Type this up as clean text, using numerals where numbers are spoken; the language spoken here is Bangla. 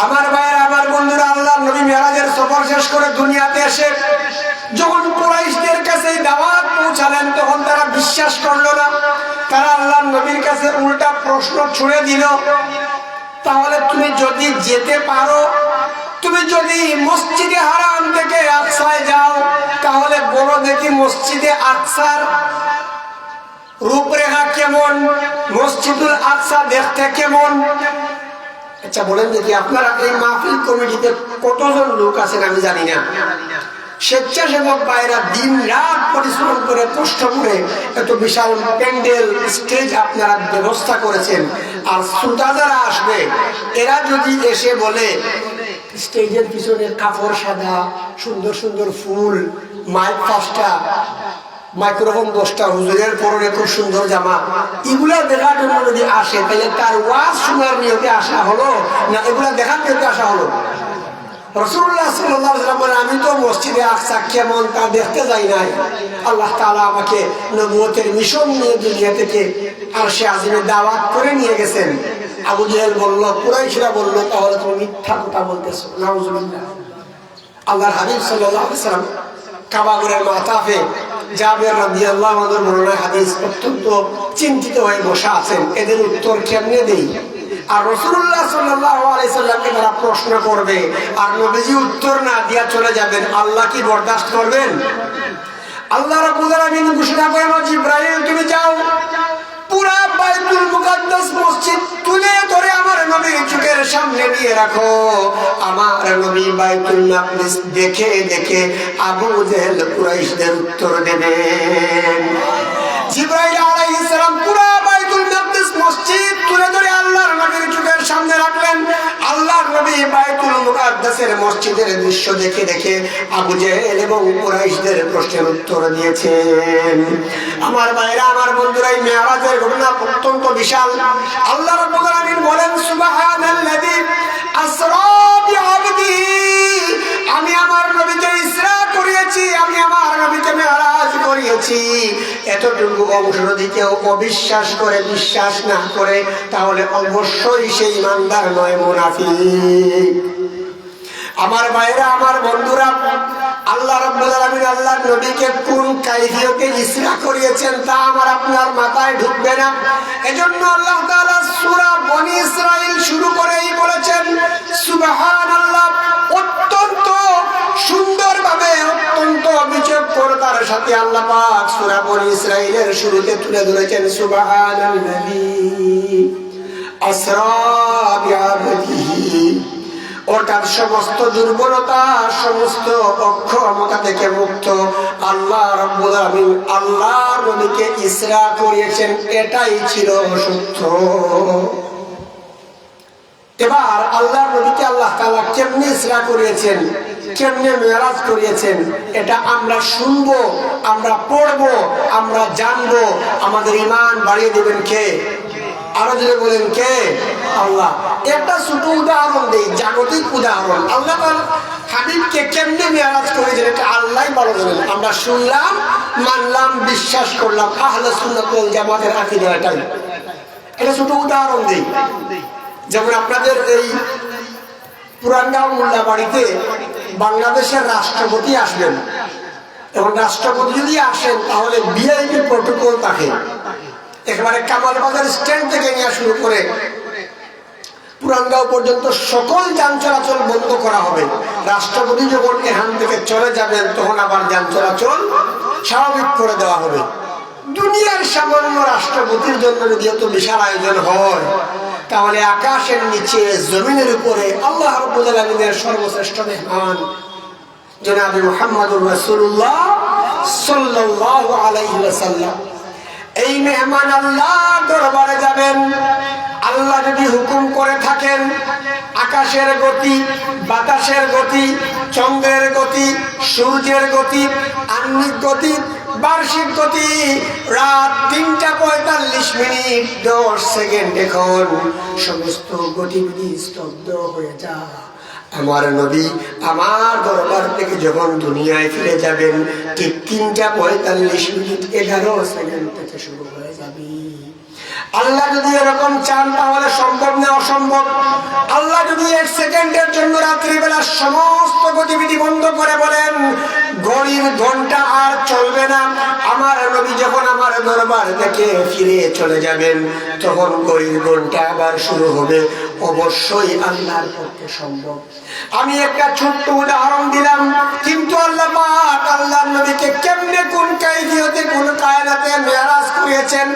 আমার ভাইয়েরা, আমার বন্ধুরা, আল্লাহর নবী মেরাজের সফর শেষ করে দুনিয়াতে এসে যখন কুরাইশদের কাছে দাওয়াত পৌঁছালেন, তখন তারা বিশ্বাস করলো না। তারা আল্লাহর নবীর কাছে উল্টা প্রশ্ন ছুড়ে দিল, তাহলে তুমি যদি যেতে পারো, তুমি যদি মসজিদে হারাম থেকে আকসায় যাও, তাহলে বলো দেখি মসজিদে আকসার রূপরেখা কেমন, মসজিদুল আকসা দেখতে কেমন। আচ্ছা বলেন দেখি, আপনারা এই মাহফিল কমিটিতে কতজন লোক আছেন আমি জানি না। স্বেচ্ছাসেবক ভাইরা দিন রাত পরিশ্রম করে কষ্ট করে এত বিশাল প্যান্ডেল স্টেজ আপনারা ব্যবস্থা করেছেন। আর শ্রোতা যারা আসবে, এরা যদি এসে বলে স্টেজের পিছনে কাপড় সাদা, সুন্দর সুন্দর ফুল, মাইক 5টা, মাইক্রোফোন 10টা, হুজুরের পরনে খুব সুন্দর জামা, এগুলা দেখার জন্য যদি আসে, তাহলে তার ওয়াজ শোনার নিয়তে আসা হলো না এগুলা দেখার নিয়তে আসা হলো? রাসূলুল্লাহ সাল্লাল্লাহু আলাইহি ওয়াসাল্লাম বলেন, আমি তো মসজিদে আকসা কেমন তা দেখতে যাই নাই। আল্লাহ তাআলা আমাকে নবুয়তের মিশন নিয়ে দুনিয়া থেকে আরশে আজিমে দাওয়াত করে নিয়ে গেছেন। আবু জাহেল বলল, কুরাইশরা বলল, তাহলে তুমি মিথ্যা কথা বলতেছো। নাউজুবিল্লাহ। আল্লাহর হাবিব সাল্লাল্লাহু আলাইহি ওয়াসাল্লাম কাবা ঘরের মাতাফে জাবের রাদিয়াল্লাহু আনহুর বর্ণনায় হাদিস, অত্যন্ত চিন্তিত হয়ে বসা আছেন, এদের উত্তর কেমনে দেই? আর রাসূলুল্লাহ সাল্লাল্লাহু আলাইহি সাল্লামকে তারা প্রশ্ন করবে, আর নবীজি উত্তর না দিয়া চলে যাবেন, আল্লাহ কি বরদাস্ত করবেন? আল্লাহ রাব্বুল আলামিন ঘোষণা করেন, জিবরাইল তুমি যাও, পুরা বাইতুল মুকাদ্দাস মসজিদ তুলে ধরে আমার নবীর চোখের সামনে নিয়ে রাখো। আমার নবী বাইতুল মাকদিস দেখে দেখে আবু জেহেল কুরাইশদের উত্তর দেবেন। জিবরাইল আলাইহিস সালাম পুরা বাইতুল মাকদিস মসজিদ তুলে ধরে আল্লাহর নবীর চোখের সামনে রাখলেন। আল্লাহর নবী বাইতুল মুকাদ্দাসের মসজিদের দৃশ্য দেখে দেখে আবু জেহেল এবং কুরাইশদের প্রশ্নের উত্তর দিয়েছেন। আমার ভাইরা, আমার বন্ধুরা, এই মেরাজের ঘটনা অত্যন্ত বিশাল। আল্লাহ রাব্বুল আলামিন বলেন, সুবহানাল্লাযী আসরা বিআবদিহি, আমি আমার নবীকে ইসরা করিয়েছি, আমি আমার নবীকে মেরাজ করিয়েছি। এতটুকু অংশ যদি কেউ অবিশ্বাস করে, বিশ্বাস না করে, তাহলে অবশ্যই সেই ইমানদার নয়, মুনাফিক। আমার ভাইরা, আমার বন্ধুরা, আল্লাহ রাব্বুল আলামিন আল্লাহর নবীকে কোন কাইফিয়তে ইসরা করিয়েছেন তা আমার আপনার মাথায় ঢুকবে না। এজন্য আল্লাহ তাআলা সূরা বনী ইসরাইল শুরু করেই বলেছেন সুবহানাল্লাহ। অত্যন্ত সুন্দরভাবে, অত্যন্ত বিচক্ষণতার সাথে আল্লাহ পাক সূরা বনী ইসরাইলের শুরুতে তুলে ধরেছেন সুবহানাল্লাযী আসরা বিআবদিহি। অর্থাৎ সমস্ত দুর্বলতা, সমস্ত অক্ষমতা থেকে মুক্ত আল্লাহ রাব্বুল আলামিন আল্লাহর নবীকে ইসরা করিয়েছেন, এটাই ছিল সত্য। এবার আল্লাহর নবীকে আল্লাহ তাআলা কেমনে ইসরা করিয়েছেন, কেমনে মেরাজ করিয়েছেন, এটা আমরা শুনবো, আমরা পড়বো, আমরা জানবো। আমাদের ঈমান বাড়িয়ে দেবেন কে? আরো যদি বলেন কে? আল্লাহ। একটা ছোট উদাহরণ দেই, জাগতিক উদাহরণ। আল্লাহ তাআলা হাবিবকে কেমনে মেরাজ করেছেন এটা আল্লাহই ভালো জানেন। আমরা শুনলাম, মানলাম, বিশ্বাস করলাম। আহলে সুন্নাত ওয়াল জামাতের আকীদা এটাই। এটা ছোট উদাহরণ দেই। যেমন আপনাদের এই পুরানগাঁও মোল্লাবাড়িতে বাংলাদেশের রাষ্ট্রপতি আসবেন। এবং রাষ্ট্রপতি যদি আসেন তাহলে ভিআইপি প্রটোকল থাকে। একেবারে কামালবাজার স্ট্যান্ড থেকে নিয়ে শুরু করে পুরানগাঁও পর্যন্ত সকল যান চলাচল বন্ধ করা হবে। রাষ্ট্রপতি যখন এখান থেকে চলে যাবেন তখন আবার যান চলাচল স্বাভাবিক করে দেওয়া হবে। দুনিয়ার সামান্য রাষ্ট্রপতির জন্য যদি এত বিশাল আয়োজন হয়, তাহলে আকাশের নিচে জমিনের উপরে আল্লাহ রাব্বুল আলামিনের সর্বশ্রেষ্ঠ মেহমান জনাবে মুহাম্মদুর রাসূলুল্লাহ সাল্লাল্লাহু আলাইহি ওয়াসাল্লাম, এই মেহমান আল্লাহর দরবারে যাবেন। আল্লাহ যদি হুকুম করে থাকেন, আকাশের গতি, বাতাসের গতি, চন্দ্রের গতি, সূর্যের গতি, আহ্নিক গতি, বার্ষিক গতি, রাত ৩টা ৪৫ 10 সেকেন্ড এখন সমস্ত গতিবিধি স্তব্ধ হয়ে যায়। আমার নবী আমার দরবার থেকে যখন দুনিয়ায় ফিরে যাবেন, ঠিক ৩টা ৪৫ 11 সেকেন্ড থেকে শুরু হয়ে যাবে। আল্লাহ যদি এরকম চান তাহলে সম্ভব না অসম্ভব? আল্লাহ যদি 1 সেকেন্ডের জন্য রাত্রিবেলা সমস্ত গতিবিধি বন্ধ করে বলেন ঘড়ির ঘন্টা আর চলবে না, আমার নবী যখন আমার দরবার থেকে ফিরে চলে যাবেন তখন ঘড়ির ঘন্টা আবার শুরু হবে, অবশ্যই আল্লাহর পক্ষে সম্ভব। আমি একটা ছোট্ট উদাহরণ দিলাম, কিন্তু আল্লাহ পাক আল্লাহর নবীকে কেমনে কোন কায়ফিয়তে কোন কায়নাতে মেরাজ করিয়েছেন